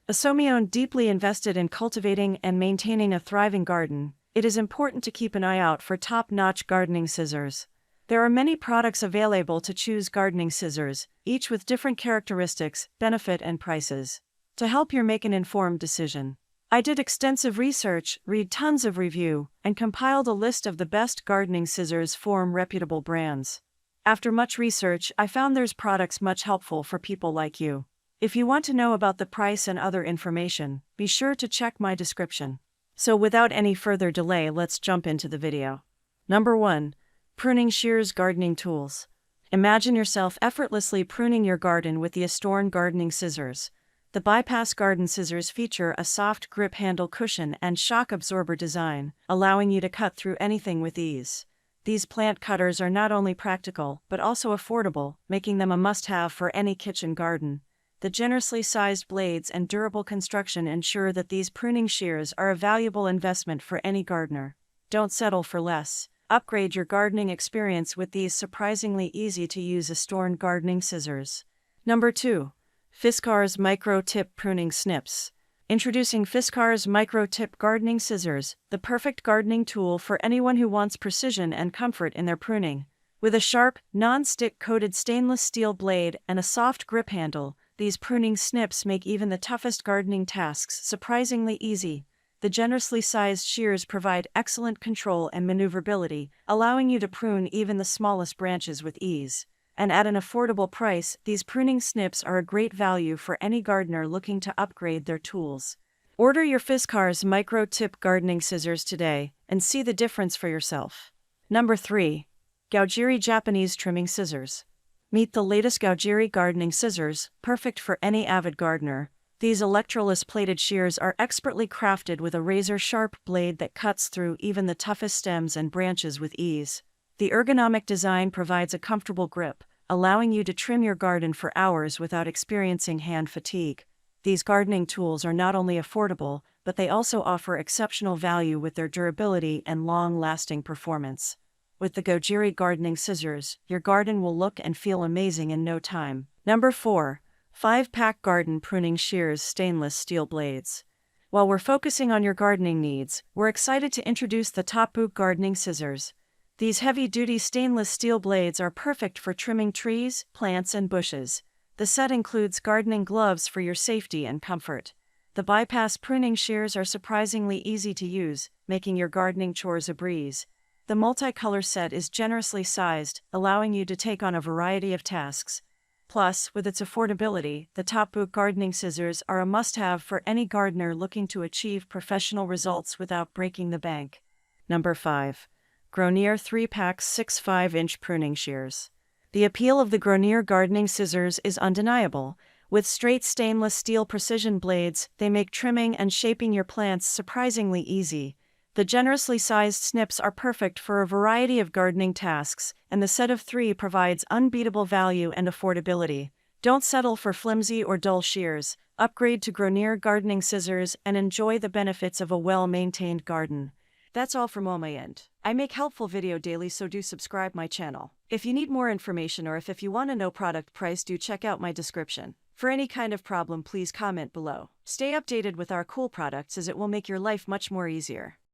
Asomio deeply invested in cultivating and maintaining a thriving garden. It is important to keep an eye out for top-notch gardening scissors. There are many products available to choose gardening scissors, each with different characteristics, benefit and prices. To help you make an informed decision, I did extensive research, read tons of review, and compiled a list of the best gardening scissors from reputable brands. After much research, I found there's products much helpful for people like you. If you want to know about the price and other information, be sure to check my description. So without any further delay, let's jump into the video. Number 1. Pruning Shears Gardening Tools. Imagine yourself effortlessly pruning your garden with the Astorn gardening scissors. The Bypass garden scissors feature a soft grip handle cushion and shock absorber design, allowing you to cut through anything with ease. These plant cutters are not only practical, but also affordable, making them a must-have for any kitchen garden. The generously sized blades and durable construction ensure that these pruning shears are a valuable investment for any gardener. Don't settle for less. Upgrade your gardening experience with these surprisingly easy-to-use Astorn gardening scissors. Number 2. Fiskars Micro Tip Pruning Snips. Introducing Fiskars Micro Tip Gardening Scissors, the perfect gardening tool for anyone who wants precision and comfort in their pruning. With a sharp, non-stick coated stainless steel blade and a soft grip handle, these pruning snips make even the toughest gardening tasks surprisingly easy. The generously sized shears provide excellent control and maneuverability, allowing you to prune even the smallest branches with ease. And at an affordable price, these pruning snips are a great value for any gardener looking to upgrade their tools. Order your Fiskars Micro Tip Gardening Scissors today and see the difference for yourself. Number 3. Gaujiri Japanese Trimming Scissors. Meet the latest Gaujiri gardening scissors, perfect for any avid gardener. These electroless plated shears are expertly crafted with a razor-sharp blade that cuts through even the toughest stems and branches with ease. The ergonomic design provides a comfortable grip, allowing you to trim your garden for hours without experiencing hand fatigue. These gardening tools are not only affordable, but they also offer exceptional value with their durability and long-lasting performance. With the Gaujiri gardening scissors, your garden will look and feel amazing in no time. Number 4. 5-Pack Garden Pruning Shears Stainless Steel Blades. While we're focusing on your gardening needs, we're excited to introduce the Top-Book Gardening Scissors. These heavy-duty stainless steel blades are perfect for trimming trees, plants, and bushes. The set includes gardening gloves for your safety and comfort. The Bypass pruning shears are surprisingly easy to use, making your gardening chores a breeze. The multicolor set is generously sized, allowing you to take on a variety of tasks. Plus, with its affordability, the Top-Book gardening scissors are a must-have for any gardener looking to achieve professional results without breaking the bank. Number 5. Gronier 3-Pack 6.5-inch Pruning Shears. The appeal of the Gronier gardening scissors is undeniable. With straight stainless steel precision blades, they make trimming and shaping your plants surprisingly easy. The generously sized snips are perfect for a variety of gardening tasks, and the set of 3 provides unbeatable value and affordability. Don't settle for flimsy or dull shears. Upgrade to Gronier gardening scissors and enjoy the benefits of a well-maintained garden. That's all from my end. I make helpful video daily, so do subscribe my channel. If you need more information or if you want to know product price, do check out my description. For any kind of problem, please comment below. Stay updated with our cool products as it will make your life much more easier.